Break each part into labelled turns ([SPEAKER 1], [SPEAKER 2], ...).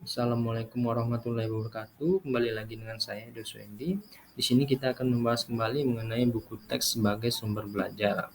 [SPEAKER 1] Assalamualaikum warahmatullahi wabarakatuh. Kembali lagi dengan saya, Edo Suendi. Di sini kita akan membahas kembali mengenai buku teks sebagai sumber belajar.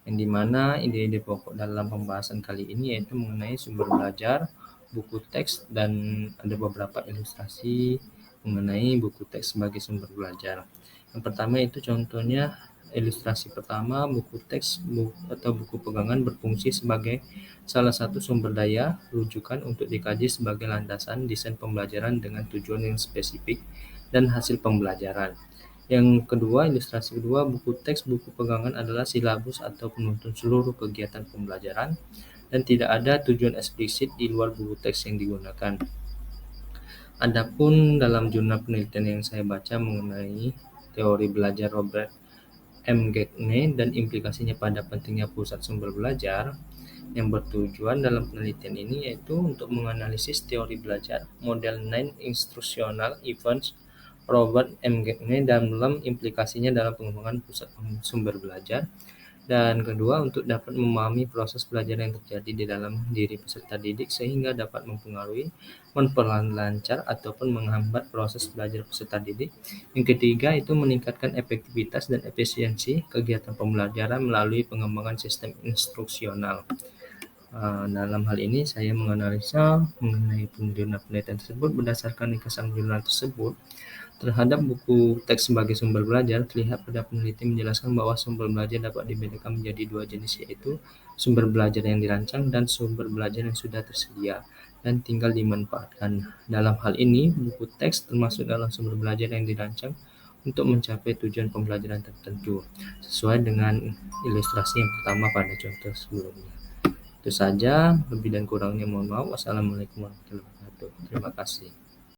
[SPEAKER 1] Yang dimana ide-ide pokok dalam pembahasan kali ini yaitu mengenai sumber belajar, buku teks, dan ada beberapa ilustrasi mengenai buku teks sebagai sumber belajar. Yang pertama itu contohnya ilustrasi pertama, buku teks atau buku pegangan berfungsi sebagai salah satu sumber daya rujukan untuk dikaji sebagai landasan desain pembelajaran dengan tujuan yang spesifik dan hasil pembelajaran. Yang kedua, ilustrasi kedua, buku teks buku pegangan adalah silabus atau penuntun seluruh kegiatan pembelajaran dan tidak ada tujuan eksplisit di luar buku teks yang digunakan. Adapun dalam jurnal penelitian yang saya baca mengenai teori belajar Robert M. Gagne dan implikasinya pada pentingnya pusat sumber belajar, yang bertujuan dalam penelitian ini yaitu untuk menganalisis teori belajar model 9 instructional events Robert M. Gagne dalam implikasinya dalam pengembangan pusat sumber belajar, dan kedua untuk dapat memahami proses belajar yang terjadi di dalam diri peserta didik sehingga dapat mempengaruhi, memperlancar ataupun menghambat proses belajar peserta didik. Yang ketiga itu meningkatkan efektivitas dan efisiensi kegiatan pembelajaran melalui pengembangan sistem instruksional. Dalam hal ini saya menganalisa mengenai jurnal penelitian tersebut berdasarkan ringkasan jurnal tersebut. Terhadap buku teks sebagai sumber belajar, terlihat pada peneliti menjelaskan bahwa sumber belajar dapat dibedakan menjadi dua jenis, yaitu sumber belajar yang dirancang dan sumber belajar yang sudah tersedia dan tinggal dimanfaatkan. Dalam hal ini, buku teks termasuk dalam sumber belajar yang dirancang untuk mencapai tujuan pembelajaran tertentu, sesuai dengan ilustrasi yang pertama pada contoh sebelumnya. Itu saja, lebih dan kurangnya mohon maaf. Wassalamualaikum warahmatullahi wabarakatuh. Terima kasih.